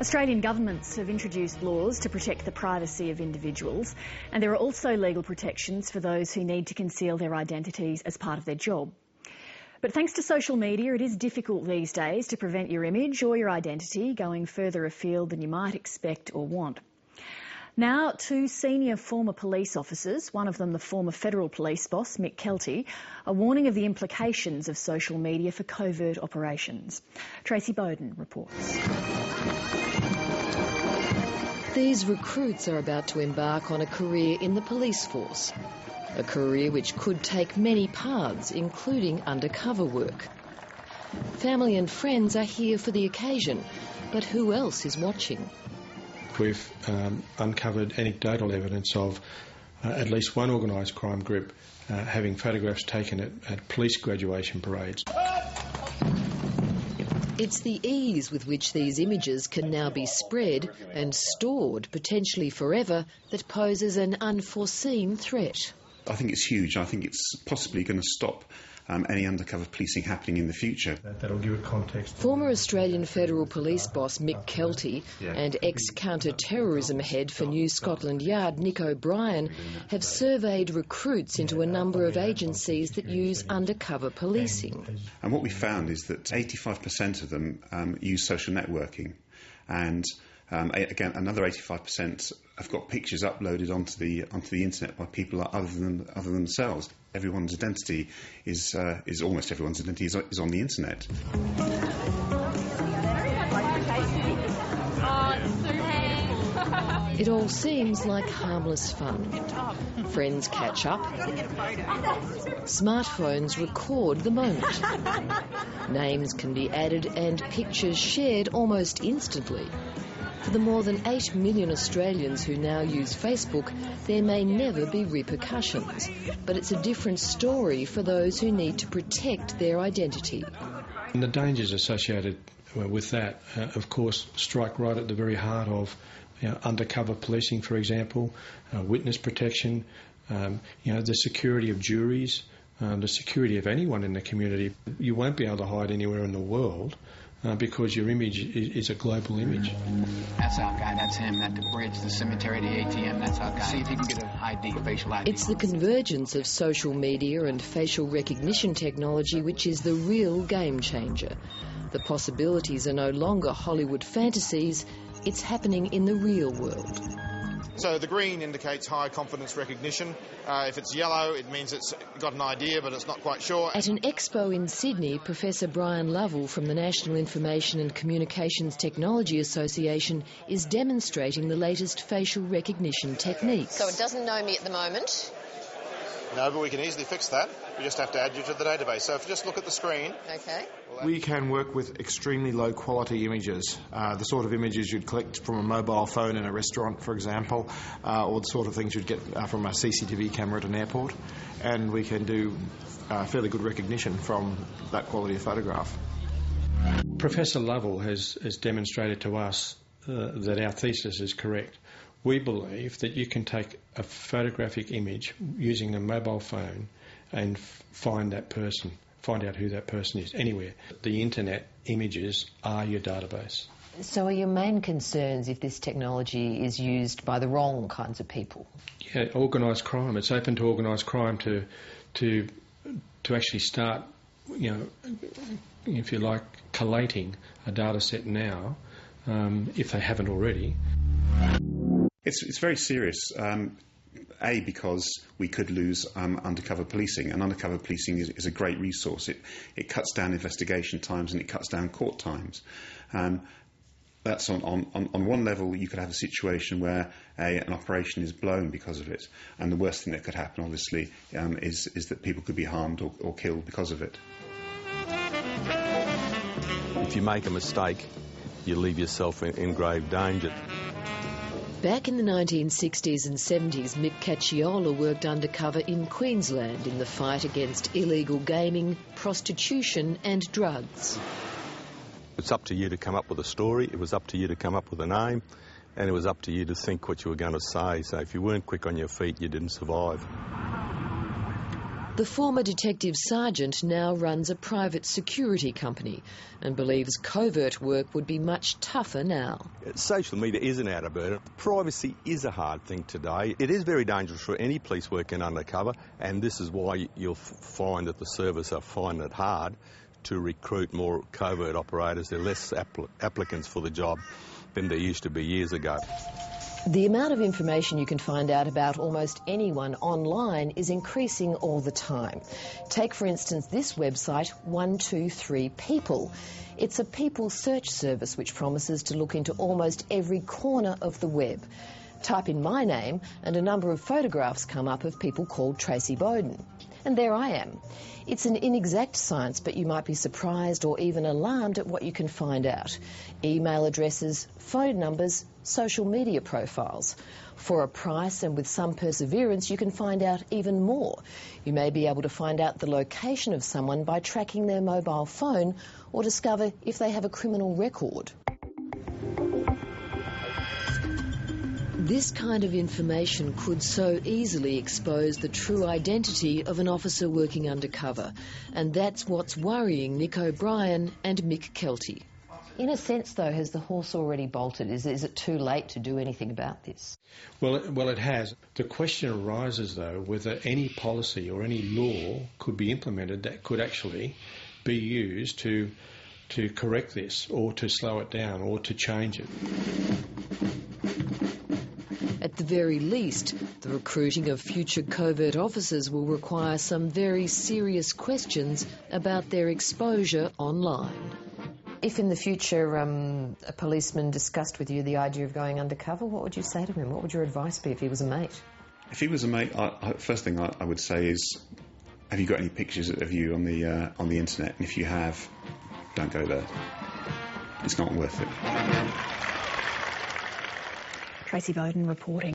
Australian governments have introduced laws to protect the privacy of individuals, and there are also legal protections for those who need to conceal their identities as part of their job. But thanks to social media, it is difficult these days to prevent your image or your identity going further afield than you might expect or want. Now, two senior former police officers, one of them the former federal police boss, Mick Kelty, are warning of the implications of social media for covert operations. Tracy Bowden reports. These recruits are about to embark on a career in the police force, a career which could take many paths, including undercover work. Family and friends are here for the occasion, but who else is watching? We've uncovered anecdotal evidence of at least one organised crime group having photographs taken at police graduation parades. It's the ease with which these images can now be spread and stored, potentially forever, that poses an unforeseen threat. I think it's huge. I think it's possibly going to stop any undercover policing happening in the future. That'll give it context. Former Australian Federal Police boss Mick Kelty and ex-counter-terrorism head for New Scotland Yard Nick O'Brien have surveyed recruits into a number of agencies that use undercover policing. And what we found is that 85% of them use social networking, and again, another 85% have got pictures uploaded onto the internet by people other than themselves. Everyone's identity is almost everyone's identity is on the internet. It all seems like harmless fun. Friends catch up. Smartphones record the moment. Names can be added and pictures shared almost instantly. For the more than 8 million Australians who now use Facebook, there may never be repercussions. But it's a different story for those who need to protect their identity. And the dangers associated with that, of course, strike right at the very heart of undercover policing, for example, witness protection, the security of juries, the security of anyone in the community. You won't be able to hide anywhere in the world because your image is a global image. That's our guy, that's him, at the bridge, the cemetery, the ATM, that's our guy. See if you can get an ID, facial ID. It's the convergence of social media and facial recognition technology which is the real game changer. The possibilities are no longer Hollywood fantasies, it's happening in the real world. So the green indicates high confidence recognition. If it's yellow, it means it's got an idea, but it's not quite sure. At an expo in Sydney, Professor Brian Lovell from the National Information and Communications Technology Association is demonstrating the latest facial recognition techniques. So it doesn't know me at the moment? No, but we can easily fix that. We just have to add you to the database. So if you just look at the screen... Okay. We can work with extremely low quality images, the sort of images you'd collect from a mobile phone in a restaurant, for example, or the sort of things you'd get from a CCTV camera at an airport. And we can do fairly good recognition from that quality of photograph. Professor Lovell has demonstrated to us that our thesis is correct. We believe that you can take a photographic image using a mobile phone and find that person, find out who that person is, anywhere. The internet images are your database. So are your main concerns if this technology is used by the wrong kinds of people? Yeah, organised crime. It's open to organised crime to actually start, if you like, collating a data set now, if they haven't already. It's very serious. Because we could lose undercover policing, and undercover policing is a great resource. It cuts down investigation times and it cuts down court times. That's on one level. You could have a situation where an operation is blown because of it, and the worst thing that could happen, obviously, is that people could be harmed or killed because of it. If you make a mistake, you leave yourself in grave danger. Back in the 1960s and 70s, Mick Cacciola worked undercover in Queensland in the fight against illegal gaming, prostitution and drugs. It's up to you to come up with a story, it was up to you to come up with a name, and it was up to you to think what you were going to say. So if you weren't quick on your feet, you didn't survive. The former detective sergeant now runs a private security company and believes covert work would be much tougher now. Social media is an outer burden. Privacy is a hard thing today. It is very dangerous for any police working undercover, and this is why you'll find that the service are finding it hard to recruit more covert operators. There are less applicants for the job than there used to be years ago. The amount of information you can find out about almost anyone online is increasing all the time. Take, for instance, this website, 123 People. It's a people search service which promises to look into almost every corner of the web. Type in my name and a number of photographs come up of people called Tracy Bowden. And there I am. It's an inexact science, but you might be surprised or even alarmed at what you can find out. Email addresses, phone numbers, social media profiles. For a price and with some perseverance, you can find out even more. You may be able to find out the location of someone by tracking their mobile phone or discover if they have a criminal record. This kind of information could so easily expose the true identity of an officer working undercover, and that's what's worrying Nick O'Brien and Mick Kelty. In a sense, though, has the horse already bolted? Is it too late to do anything about this? Well, it has. The question arises, though, whether any policy or any law could be implemented that could actually be used to correct this, or to slow it down, or to change it. At the very least, the recruiting of future covert officers will require some very serious questions about their exposure online. If in the future a policeman discussed with you the idea of going undercover, what would you say to him? What would your advice be if he was a mate? If he was a mate, first thing I would say is, have you got any pictures of you on the internet? And if you have, don't go there. It's not worth it. Tracy Bowden reporting.